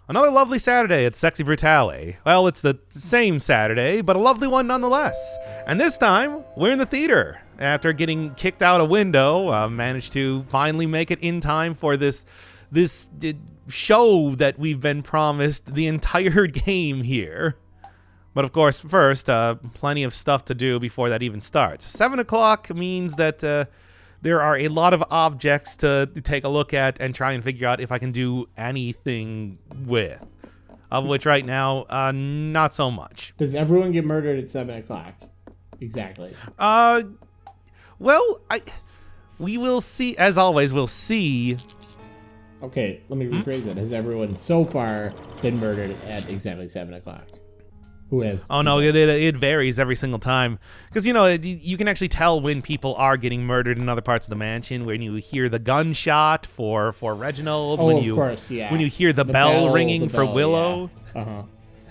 Another lovely Saturday at Sexy Brutale. Well, it's the same Saturday, but a lovely one nonetheless. And this time, we're in the theater. After getting kicked out a window, managed to finally make it in time for this show that we've been promised the entire game here. But of course, first, plenty of stuff to do before that even starts. 7 o'clock means that there are a lot of objects to take a look at and try and figure out if I can do anything with. Of which right now, not so much. Does everyone get murdered at 7 o'clock? Exactly. Well, we will see. As always, we'll see. Okay, let me rephrase it. Has everyone so far been murdered at exactly 7 o'clock? Who has? Oh, no, it varies every single time. Because, you can actually tell when people are getting murdered in other parts of the mansion. When you hear the gunshot for Reginald. Oh, of course, yeah. When you hear the bell ringing for Willow. Yeah. Uh-huh.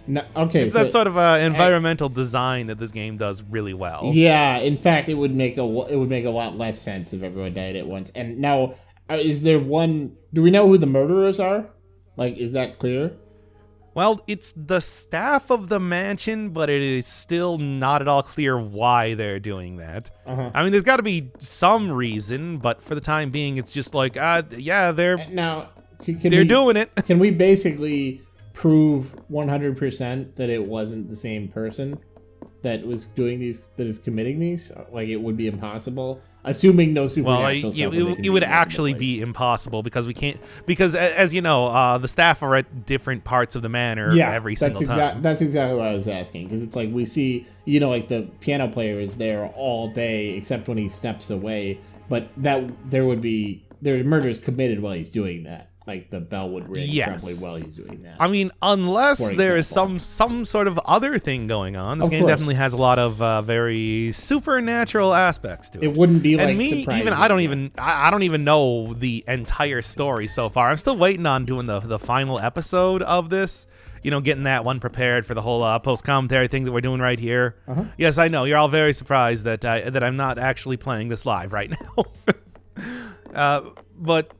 No, okay, it's that sort of environmental design that this game does really well. Yeah, in fact, it would make a lot less sense if everyone died at once. And now, is there one? Do we know who the murderers are? Like, is that clear? Well, it's the staff of the mansion, but it is still not at all clear why they're doing that. Uh-huh. I mean, there's got to be some reason, but for the time being, it's just like, yeah, they're doing it. Can we basically prove 100% that it wasn't the same person that was doing these, that is committing these? Like, it would be impossible, assuming no supernatural stuff. It would actually be impossible because we can't. Because as you know, the staff are at different parts of the manor every single time. That's exactly what I was asking, because it's like we see, like the piano player is there all day except when he steps away, but that there are murders committed while he's doing that. Like the bell would ring probably while he's doing that. I mean, unless there is some sort of other thing going on. This game definitely has a lot of very supernatural aspects to it. It wouldn't be like surprising. I don't even know the entire story so far. I'm still waiting on doing the final episode of this. Getting that one prepared for the whole post-commentary thing that we're doing right here. Uh-huh. Yes, I know. You're all very surprised that I'm not actually playing this live right now. But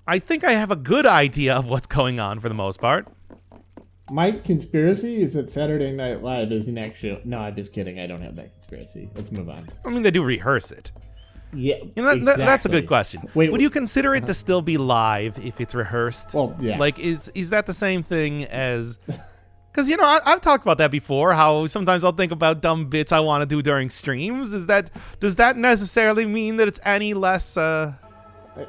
I think I have a good idea of what's going on for the most part. My conspiracy is that Saturday Night Live isn't actually... No, I'm just kidding. I don't have that conspiracy. Let's move on. I mean, they do rehearse it. Yeah, exactly. That's a good question. Wait, would you consider it to still be live if it's rehearsed? Well, yeah. Like, is that the same thing as... Because, I've talked about that before, how sometimes I'll think about dumb bits I want to do during streams. Does that necessarily mean that it's any less...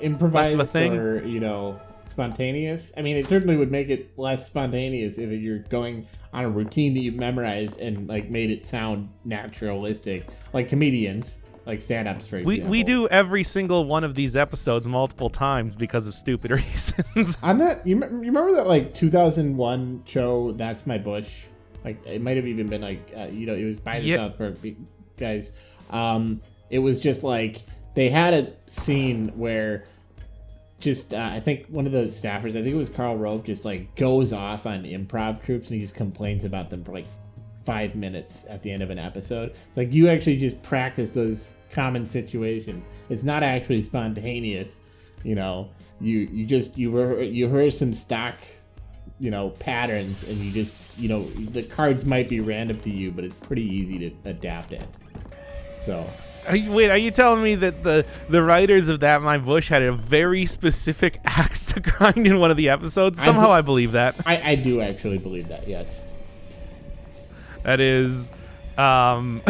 improvised less of a thing? Or, spontaneous? I mean, it certainly would make it less spontaneous if you're going on a routine that you've memorized and, like, made it sound naturalistic. Like comedians, like stand-ups, for example. We do every single one of these episodes multiple times because of stupid reasons. On that, you remember that, like, 2001 show, That's My Bush? Like, it might have even been, like, it was by the South Park guys. It was just, like... They had a scene where I think one of the staffers, I think it was Carl Rove, just like goes off on improv troops and he just complains about them for like 5 minutes at the end of an episode. It's like you actually just practice those common situations. It's not actually spontaneous. You rehearse some stock, patterns, and you just, the cards might be random to you, but it's pretty easy to adapt it. So... Wait, are you telling me that the writers of That My Bush had a very specific axe to grind in one of the episodes? Somehow I believe that. I do actually believe that, yes. That is, I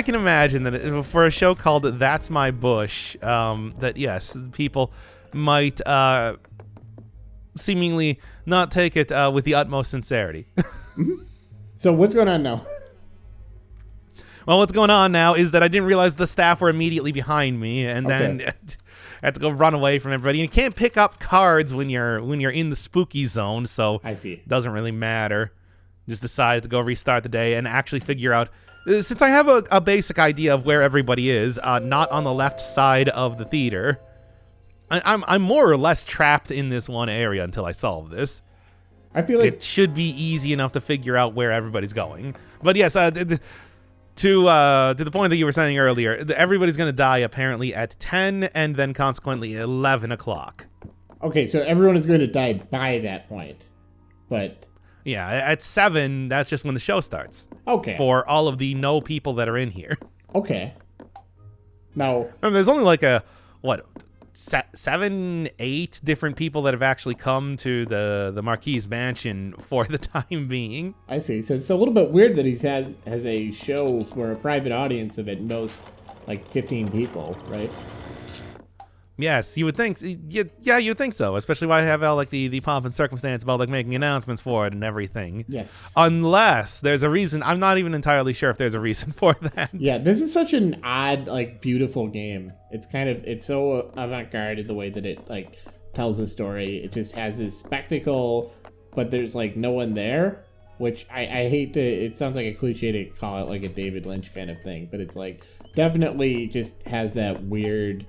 can imagine that for a show called That's My Bush, that yes, people might seemingly not take it with the utmost sincerity. So what's going on now? Well, what's going on now is that I didn't realize the staff were immediately behind me, and then I had to go run away from everybody. You can't pick up cards when you're in the spooky zone, so I see. It doesn't really matter. Just decided to go restart the day and actually figure out, since I have a basic idea of where everybody is, not on the left side of the theater. I'm more or less trapped in this one area until I solve this. I feel like it should be easy enough to figure out where everybody's going. But yes, to the point that you were saying earlier, everybody's going to die apparently at 10 and then consequently 11 o'clock. Okay, so everyone is going to die by that point, but Yeah, at 7, that's just when the show starts. okay, For all of the no people that are in here. okay. Now, Remember, there's only like 7, 8 different people that have actually come to the Marquis Mansion for the time being. I see. So it's a little bit weird that he has a show for a private audience of at most like 15 people, right? Yes, you would think. Yeah, you would think so. Especially why I have all like the pomp and circumstance about like making announcements for it and everything. Yes. Unless there's a reason. I'm not even entirely sure if there's a reason for that. Yeah, this is such an odd, like, beautiful game. It's so avant-garde in the way that it like tells a story. It just has this spectacle, but there's like no one there. Which I hate to. It sounds like a cliche to call it like a David Lynch kind of thing, but it's like definitely just has that weird,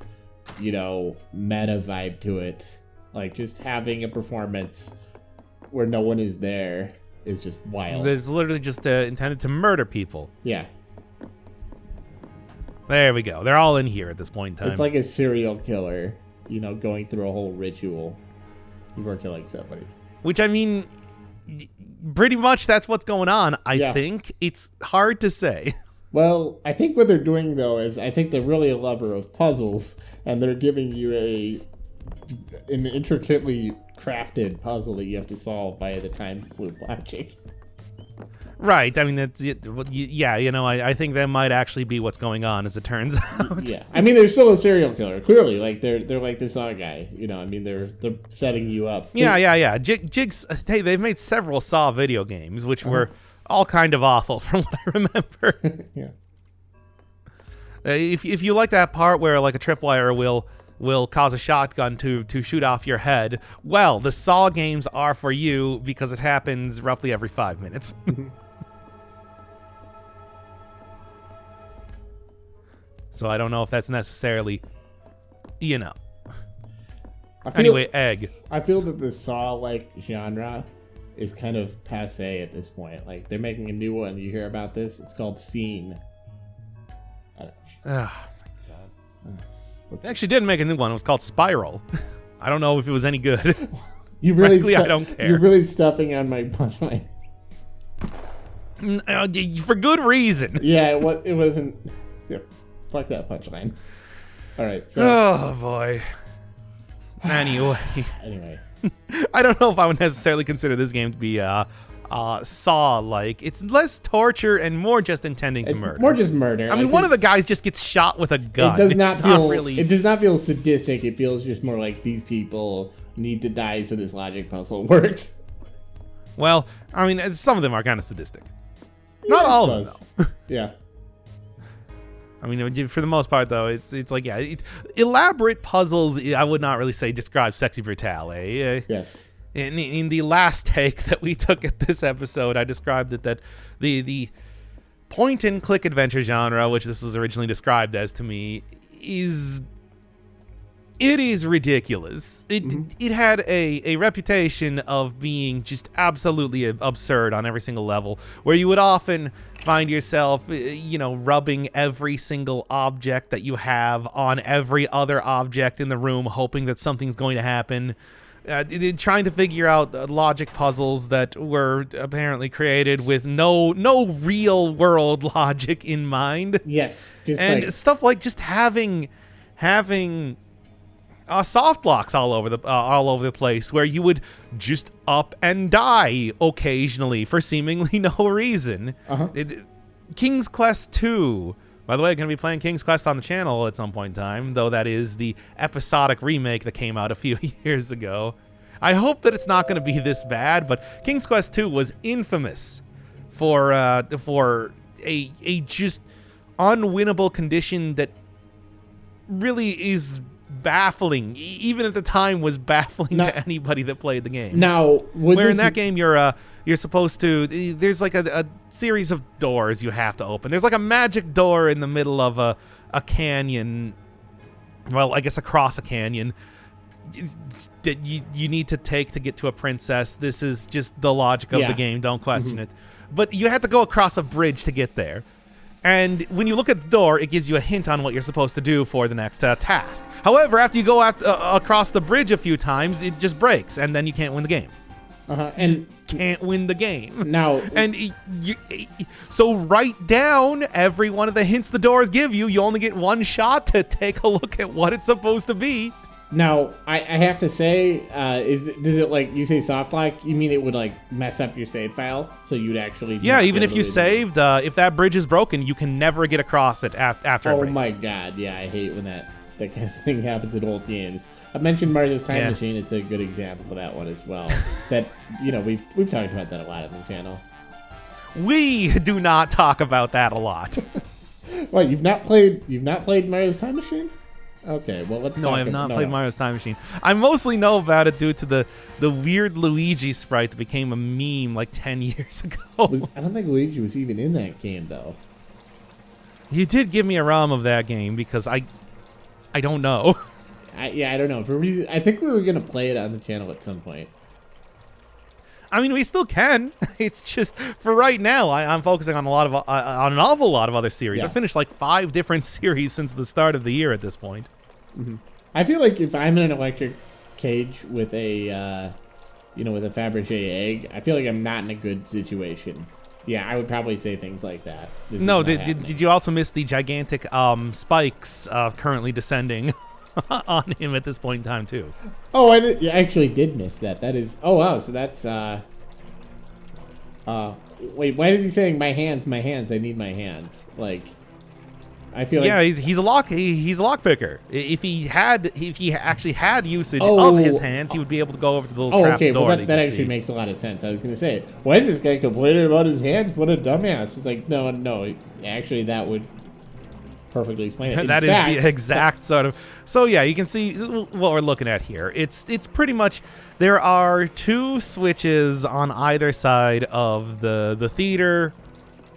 you know, meta vibe to it. Like just having a performance where no one is there is just wild. It's literally just intended to murder people. Yeah. There we go. They're all in here at this point in time. It's like a serial killer, you know, going through a whole ritual before killing somebody. Which, I mean, pretty much that's what's going on, I think. It's hard to say. Well, I think what they're doing, though, is I think they're really a lover of puzzles, and they're giving you an intricately crafted puzzle that you have to solve via the time loop logic. Right. I mean, that's it. Yeah, you know, I think that might actually be what's going on, as it turns out. Yeah. I mean, they're still a serial killer. Clearly, like, they're like this other guy. You know, I mean, they're setting you up. Yeah. Jigs, hey, they've made several Saw video games, which were all kind of awful from what I remember. Yeah. If you like that part where, like, a tripwire will cause a shotgun to shoot off your head, well, the Saw games are for you because it happens roughly every 5 minutes. So I don't know if that's necessarily, you know. Anyway, egg. I feel that the Saw-like genre is kind of passé at this point. Like, they're making a new one. You hear about this? It's called Scene. Oh, my God. They actually did make a new one. It was called Spiral. I don't know if it was any good. You really Frankly, I don't care. You're really stepping on my punchline. For good reason. Yeah, it wasn't... Yeah, fuck that punchline. All right, so... Oh, boy. Anyway. I don't know if I would necessarily consider this game to be Saw-like. It's less torture and more just intending to murder. More just murder. I mean, one of the guys just gets shot with a gun. It does not feel really. It does not feel sadistic. It feels just more like these people need to die so this logic puzzle works. Well, I mean, some of them are kind of sadistic. Not all of them, though. Yeah. I mean, for the most part, though, it's like, yeah, elaborate puzzles, I would not really say describe Sexy Brutale. Yes. In the last take that we took at this episode, I described it that the point-and-click adventure genre, which this was originally described as to me, is ridiculous. It had a reputation of being just absolutely absurd on every single level, where you would often find yourself, you know, rubbing every single object that you have on every other object in the room, hoping that something's going to happen. Trying to figure out logic puzzles that were apparently created with no real world logic in mind. Yes, and stuff like just having soft locks all over the place, where you would just up and die occasionally for seemingly no reason. King's Quest 2. By the way, I'm going to be playing King's Quest on the channel at some point in time, though that is the episodic remake that came out a few years ago. I hope that it's not going to be this bad, but King's Quest 2 was infamous for a just unwinnable condition that really is baffling. Even at the time, was baffling to anybody that played the game. Now, where in that game you're supposed to, there's like a series of doors you have to open. There's like a magic door in the middle of a canyon. Well, I guess across a canyon that you need to take to get to a princess. This is just the logic of the game. Don't question it. But you have to go across a bridge to get there. And when you look at the door, it gives you a hint on what you're supposed to do for the next task. However, after you go across the bridge a few times, it just breaks, and then you can't win the game. And Can't win the game. now, So write down every one of the hints the doors give you. You only get one shot to take a look at what it's supposed to be. Now, I have to say, does it, like, you say soft lock, you mean it would, like, mess up your save file? So you'd actually... Yeah, even if you saved, if that bridge is broken, you can never get across it after it breaks. Oh my god, yeah, I hate when that kind of thing happens in old games. I mentioned Mario's Time Machine, it's a good example of that one as well. That, we've talked about that a lot on the channel. We do not talk about that a lot. What, you've not played Mario's Time Machine? Okay, well, let's No, I have not played Mario's Time Machine. I mostly know about it due to the weird Luigi sprite that became a meme like 10 years ago. I don't think Luigi was even in that game, though. You did give me a ROM of that game because I don't know. I don't know. I think we were going to play it on the channel at some point. I mean, we still can. It's just for right now. I'm focusing on on an awful lot of other series. Yeah. I finished like 5 different series since the start of the year at this point. Mm-hmm. I feel like if I'm in an electric cage with a, with a Faberge egg, I feel like I'm not in a good situation. Yeah, I would probably say things like that. No, did you also miss the gigantic spikes currently descending on him at this point in time too? Oh, I actually did miss that. That is. Oh wow. So that's. Wait. Why is he saying my hands? My hands. I need my hands. Like, I feel like. Yeah, he's a lock picker. If he actually had usage of his hands, he would be able to go over to the little trap door. Well, that actually makes a lot of sense. I was gonna say, why is this guy complaining about his hands? What a dumbass! It's like, no. Actually, that would perfectly explain it. That is the exact sort of. So yeah, you can see what we're looking at here. It's pretty much there are 2 switches on either side of the theater.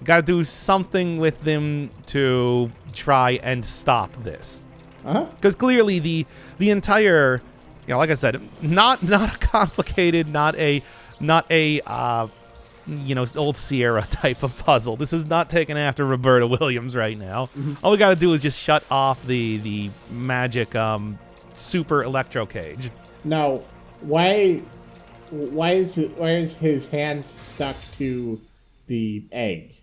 You got to do something with them to try and stop this. Because clearly the entire, like I said, not a complicated, not a old Sierra type of puzzle. This is not taken after Roberta Williams right now. Mm-hmm. All we got to do is just shut off the magic super electro cage. Now, why is his hands stuck to the egg?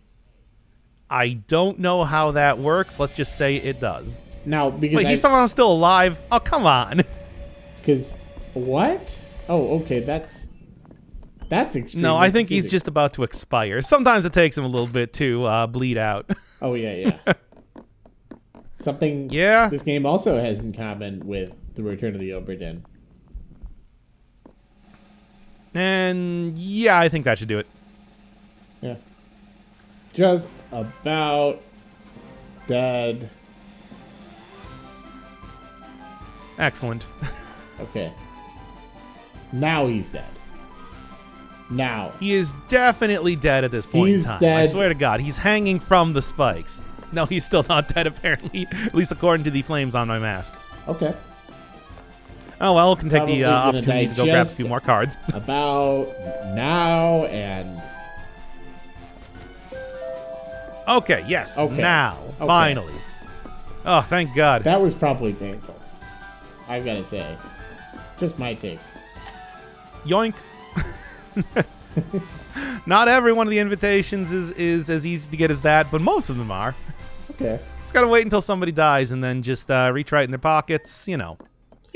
I don't know how that works. Let's just say it does. Now, because he's somehow still alive. Oh, come on. Because what? Oh, okay, that's extreme. No, I think he's just about to expire. Sometimes it takes him a little bit to bleed out. Oh, yeah. Something this game also has in common with the Return of the Obra Dinn. And yeah, I think that should do it. Yeah. Just about dead. Excellent. Okay. Now he's dead. Now. He is definitely dead at this point in time. Dead. I swear to God, he's hanging from the spikes. No, he's still not dead, apparently. At least according to the flames on my mask. Okay. Oh, well, we can take the opportunity to go grab a few more cards. About now and... Okay, yes. Okay. Now. Okay. Finally. Oh, thank God. That was probably painful. I've got to say. Just my take. Yoink. Not every one of the invitations is as easy to get as that, but most of them are. Okay. Just gotta wait until somebody dies and then just reach right in their pockets. You know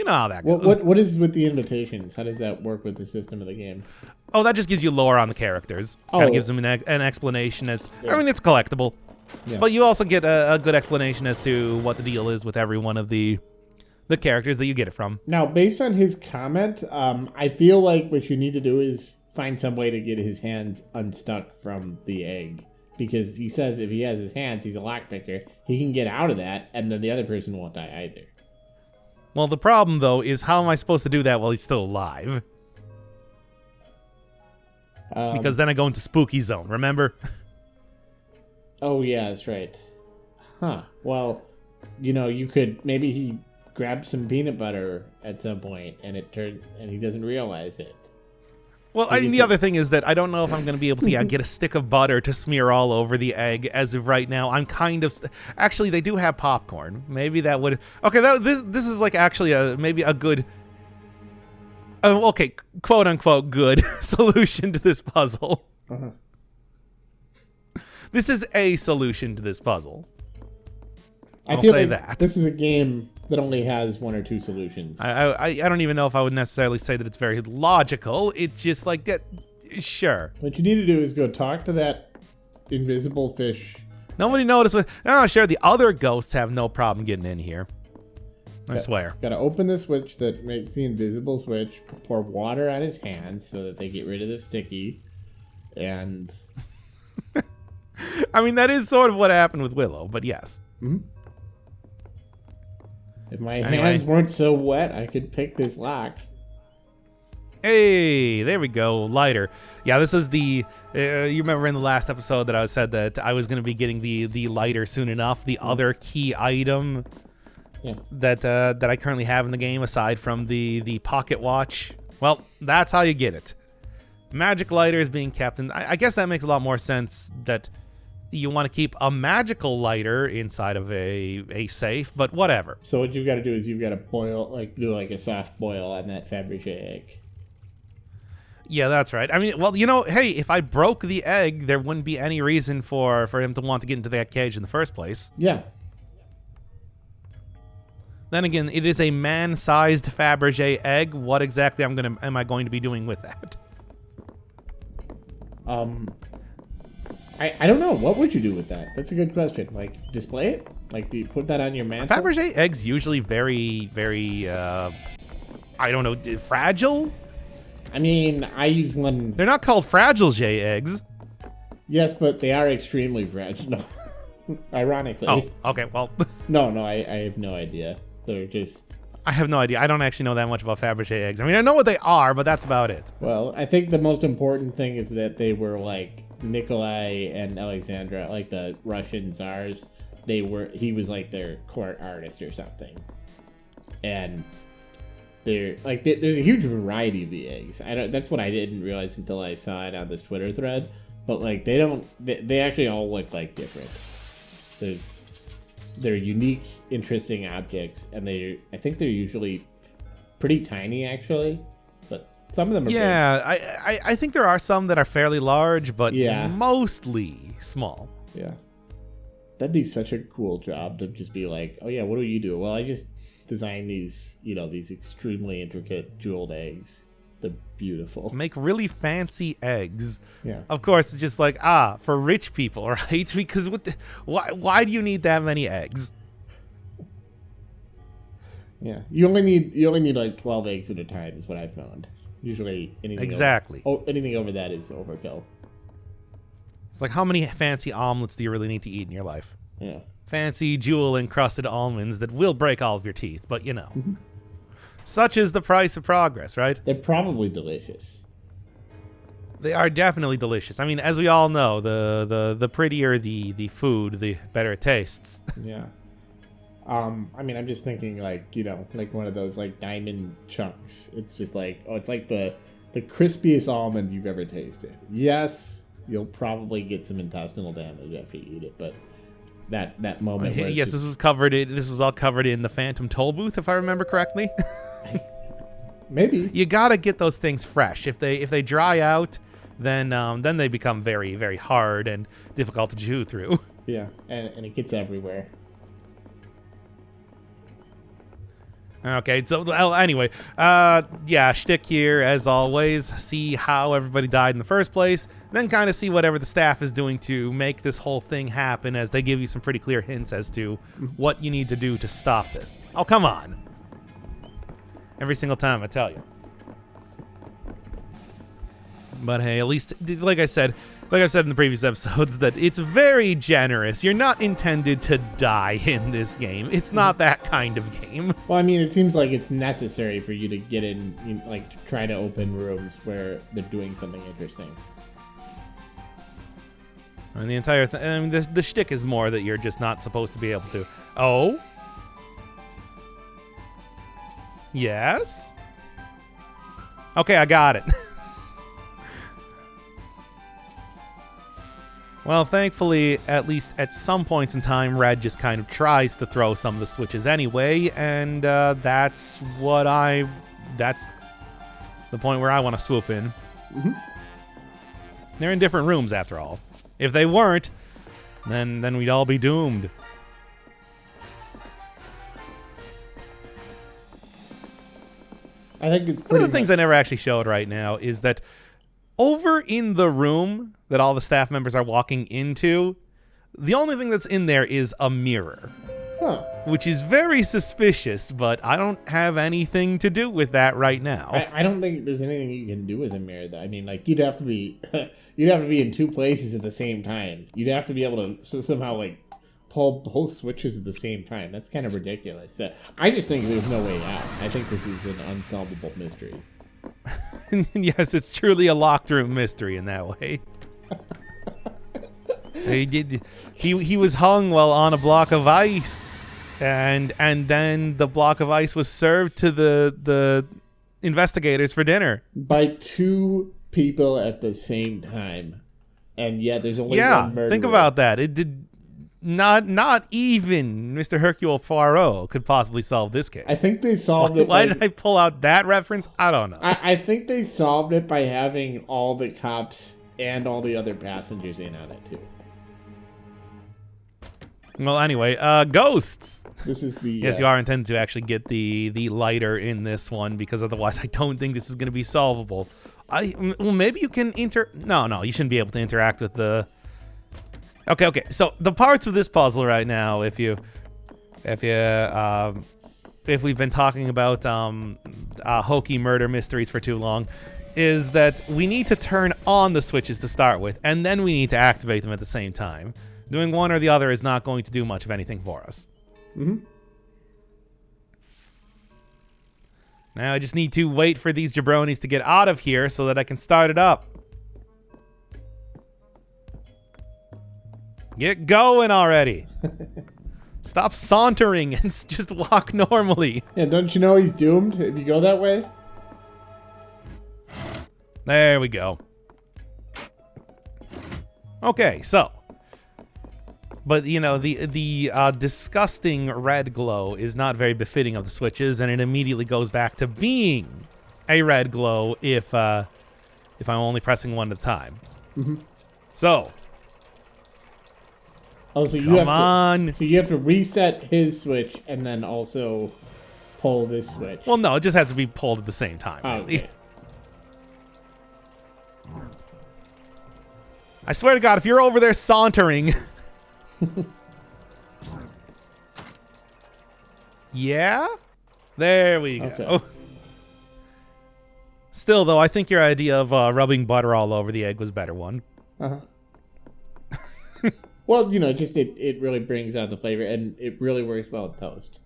how that goes. What is with the invitations? How does that work with the system of the game? Oh, that just gives you lore on the characters. Kind of gives them an explanation as. Yeah. I mean, it's collectible, but you also get a good explanation as to what the deal is with every one of the characters that you get it from. Now, based on his comment, I feel like what you need to do is find some way to get his hands unstuck from the egg. Because he says if he has his hands, he's a lockpicker. He can get out of that, and then the other person won't die either. Well, the problem, though, is how am I supposed to do that while he's still alive? Because then I go into spooky zone, remember? Oh, yeah, that's right. Huh. Well, you could... Maybe he grabbed some peanut butter at some point, and he doesn't realize it. Well, I mean, the other thing is that I don't know if I'm going to be able to get a stick of butter to smear all over the egg as of right now. I'm kind of... Actually, they do have popcorn. Maybe that would... Okay, this is like actually maybe a good... okay, quote-unquote good solution to this puzzle. Uh-huh. This is a solution to this puzzle. I'll say like that. This is a game that only has one or two solutions. I don't even know if I would necessarily say that it's very logical. It's just like that. Sure. What you need to do is go talk to that invisible fish. Nobody noticed. Oh, sure. The other ghosts have no problem getting in here. I swear. Got to open the switch that makes the invisible switch. Pour water on his hands so that they get rid of the sticky. And I mean, that is sort of what happened with Willow, but yes. Mm-hmm. If my hands weren't so wet, I could pick this lock. Hey, there we go. Lighter. Yeah, this is the... you remember in the last episode that I said that I was going to be getting the lighter soon enough. The other key item that I currently have in the game, aside from the pocket watch. Well, that's how you get it. Magic lighter is being kept. And I guess that makes a lot more sense that you want to keep a magical lighter inside of a safe, but whatever. So what you've got to do is you've got to do a soft boil on that Faberge egg. Yeah, that's right. I mean, well, hey, if I broke the egg, there wouldn't be any reason for him to want to get into that cage in the first place. Yeah. Then again, it is a man-sized Faberge egg. What exactly am I going to be doing with that? I don't know. What would you do with that? That's a good question. Like, display it? Like, do you put that on your mantle? Faberge eggs usually very, very, I don't know, fragile? I mean, I use one... They're not called Fragile J eggs. Yes, but they are extremely fragile. No. Ironically. Oh, okay, well... No, I have no idea. They're just... I have no idea. I don't actually know that much about Faberge eggs. I mean, I know what they are, but that's about it. Well, I think the most important thing is that they were, like... Nikolai and Alexandra, like the Russian czars, he was like their court artist or something. And they're like, there's a huge variety of the eggs. That's what I didn't realize until I saw it on this Twitter thread. But like, they actually all look like different. They're unique, interesting objects, and I think they're usually pretty tiny actually. Some of them are big. I think there are some that are fairly large, but yeah, mostly small. Yeah. That'd be such a cool job to just be like, oh yeah, what do you do? Well, I just design these, these extremely intricate jeweled eggs. They're beautiful. Make really fancy eggs. Yeah. Of course, it's just like, for rich people, right? Because why do you need that many eggs? Yeah. You only need like 12 eggs at a time is what I found. Usually anything anything over that is overkill. It's like, how many fancy omelets do you really need to eat in your life? Yeah. Fancy jewel-encrusted almonds that will break all of your teeth, but such is the price of progress, right? They're probably delicious. They are definitely delicious. I mean, as we all know, the prettier the food, the better it tastes. Yeah. I mean, I'm just thinking like one of those like diamond chunks. It's just like, it's like the crispiest almond you've ever tasted. Yes, you'll probably get some intestinal damage after you eat it, but that moment. Where yes, this was all covered in the Phantom Toll Booth, if I remember correctly. Maybe you gotta get those things fresh. If they dry out, then they become very, very hard and difficult to chew through. Yeah, and it gets everywhere. Okay, so anyway, shtick here as always. See how everybody died in the first place, then kind of see whatever the staff is doing to make this whole thing happen, as they give you some pretty clear hints as to what you need to do to stop this. Oh, come on. Every single time, I tell you. But hey, at least, like I've said in the previous episodes, that it's very generous. You're not intended to die in this game. It's not that kind of game. Well, I mean, it seems like it's necessary for you to get in, like, to try to open rooms where they're doing something interesting. And the entire thing, I mean, the shtick is more that you're just not supposed to be able to. Oh? Yes? Okay, I got it. Well, thankfully, at least at some points in time, Red just kind of tries to throw some of the switches anyway, and that's the point where I want to swoop in. Mm-hmm. They're in different rooms, after all. If they weren't, then we'd all be doomed. I think it's one of the things I never actually showed right now is that over in the room that all the staff members are walking into, the only thing that's in there is a mirror. Huh. Which is very suspicious, but I don't have anything to do with that right now. I don't think there's anything you can do with a mirror, though. I mean, like, you'd have to be in two places at the same time. You'd have to be able to somehow, like, pull both switches at the same time. That's kind of ridiculous. I just think there's no way out. I think this is an unsolvable mystery. Yes, it's truly a locked room mystery in that way. He was hung while on a block of ice, and then the block of ice was served to the investigators for dinner by two people at the same time, and yet there's only one murderer. Think about that. It did not even Mr. Hercule Poirot could possibly solve this case. I think they solved it. Why did I pull out that reference? I don't know. I think they solved it by having all the cops and all the other passengers in on it too. Well, anyway, ghosts. This is the yes, you are intended to actually get the lighter in this one, because otherwise I don't think this is going to be solvable. Well, maybe you can No, you shouldn't be able to interact with the. Okay. So the parts of this puzzle right now, if we've been talking about hokey murder mysteries for too long, is that we need to turn on the switches to start with, and then we need to activate them at the same time. Doing one or the other is not going to do much of anything for us. Mm-hmm. Now I just need to wait for these jabronis to get out of here so that I can start it up. Get going already. Stop sauntering and just walk normally. Yeah, don't you know he's doomed if you go that way? There we go. Okay, so. But, the disgusting red glow is not very befitting of the switches, and it immediately goes back to being a red glow if I'm only pressing one at a time. Mm-hmm. So. Oh, so you have to reset his switch and then also pull this switch. Well, no, it just has to be pulled at the same time. Oh, really. okay. I swear to God, if you're over there sauntering. Yeah? There we go. Okay. Still, though, I think your idea of rubbing butter all over the egg was a better one. Uh-huh. Well, just it really brings out the flavor, and it really works well with toast.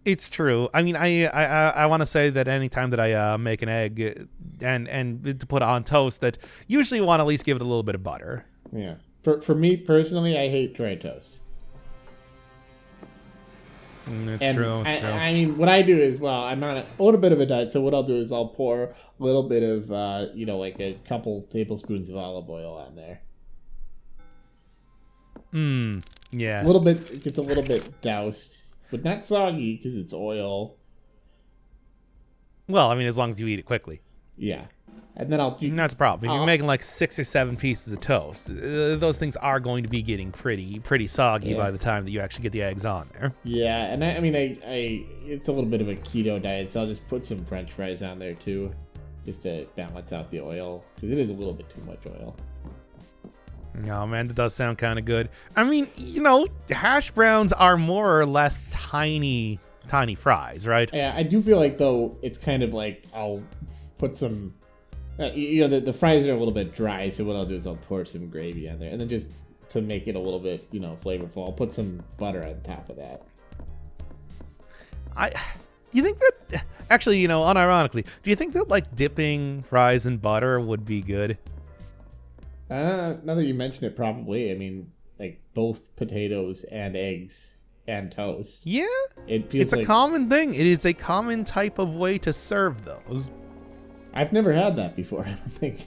It's true. I mean, I want to say that anytime that I make an egg and to put on toast, that usually want to at least give it a little bit of butter. Yeah. For me personally, I hate dry toast. It's true. I mean, what I do is, I'm on a little bit of a diet, so what I'll do is I'll pour a little bit of, like a couple tablespoons of olive oil on there. Yes. A little bit, it gets a little bit doused, but not soggy because it's oil. Well, I mean, as long as you eat it quickly. Yeah. And then that's a problem. If you're making like 6 or 7 pieces of toast, those things are going to be getting pretty soggy by the time that you actually get the eggs on there. Yeah, and I mean, it's a little bit of a keto diet, so I'll just put some French fries on there too, just to balance out the oil, because it is a little bit too much oil. Oh man, that does sound kind of good. I mean, hash browns are more or less tiny fries, right? Yeah, I do feel like though it's kind of like I'll put some. The fries are a little bit dry, so what I'll do is I'll pour some gravy on there, and then just to make it a little bit, flavorful, I'll put some butter on top of that. You think that actually, unironically, do you think that like dipping fries in butter would be good? Now that you mention it, probably. I mean, like both potatoes and eggs and toast. Yeah, it's a common thing. It is a common type of way to serve those. I've never had that before, I don't think.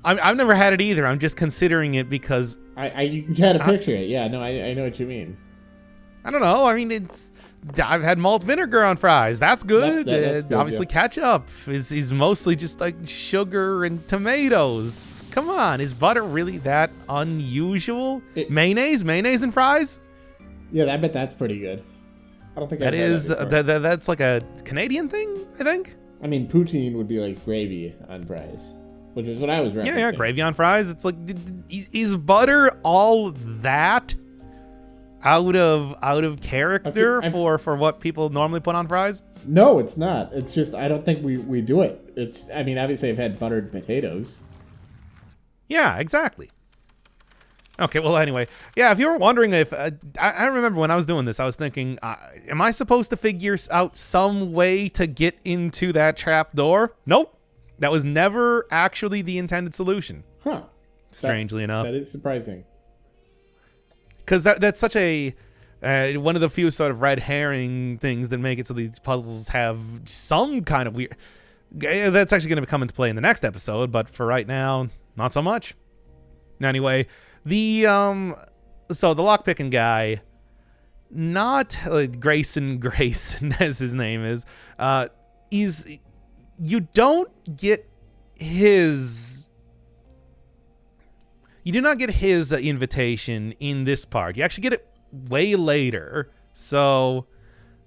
I've never had it either. I'm just considering it because you can kind of picture it. Yeah, no, I know what you mean. I don't know. I mean, I've had malt vinegar on fries. That's good. That's good, Obviously, ketchup is mostly just like sugar and tomatoes. Come on, is butter really that unusual? Mayonnaise and fries? Yeah, I bet that's pretty good. I don't think that is that's like a Canadian thing, I think. I mean, poutine would be like gravy on fries, which is what I was referencing. Yeah, gravy on fries. It's like, is butter all that out of character for what people normally put on fries? No, it's not. It's just I don't think we do it. I mean, obviously I've had buttered potatoes. Yeah, exactly. Okay, well, anyway, yeah, if you were wondering if I remember when I was doing this, I was thinking, am I supposed to figure out some way to get into that trap door? Nope. That was never actually the intended solution. Huh. Strangely enough. That is surprising. Because that's such a one of the few sort of red herring things that make it so these puzzles have some kind of weird... That's actually going to come into play in the next episode, but for right now, not so much. Anyway... So the lockpicking guy, not Grayson as his name is you do not get his invitation in this part. You actually get it way later. So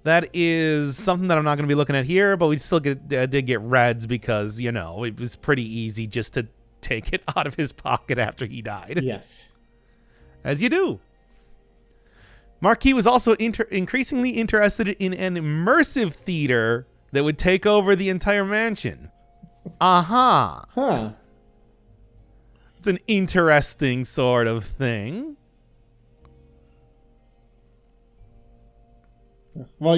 that is something that I'm not going to be looking at here, but we still did get reds because, it was pretty easy just to take it out of his pocket after he died. Yes. As you do. Marquis was also increasingly interested in an immersive theater that would take over the entire mansion. Huh. It's an interesting sort of thing. Well,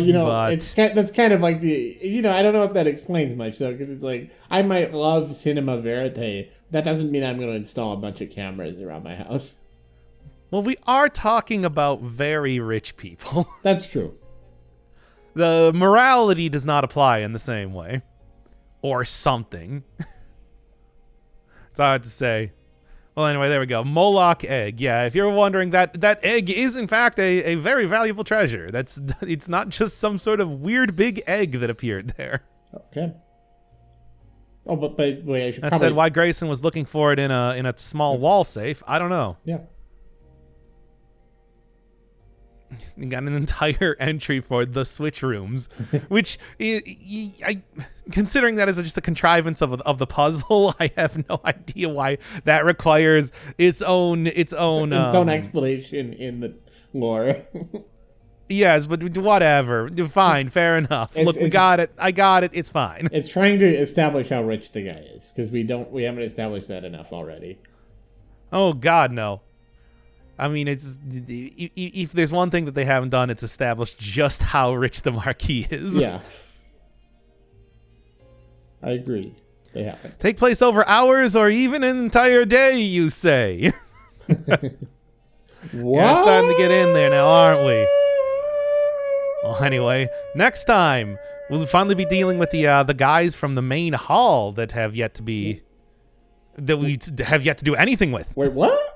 that's kind of like I don't know if that explains much, though, because it's like, I might love cinema verite. That doesn't mean I'm going to install a bunch of cameras around my house. Well, we are talking about very rich people. That's true. The morality does not apply in the same way. Or something. It's hard to say. Well, anyway, there we go. Moloch egg. Yeah, if you're wondering, that egg is, in fact, a very valuable treasure. It's not just some sort of weird big egg that appeared there. Okay. Oh, but wait, I should That said, why Grayson was looking for it in a small wall safe, I don't know. Yeah. You got an entire entry for the switch rooms, which, considering that as just a contrivance of the puzzle, I have no idea why that requires its own explanation in the lore. Yes, but whatever. Fine, fair enough. Look, we got it. I got it. It's fine. It's trying to establish how rich the guy is, because we haven't established that enough already. Oh God, no. I mean, if there's one thing that they haven't done, it's established just how rich the Marquis is. Yeah. I agree. They haven't. Take place over hours or even an entire day, you say. What? Yeah, starting to get in there now, aren't we? Well, anyway, next time we'll finally be dealing with the guys from the main hall that we have yet to do anything with. Wait, what?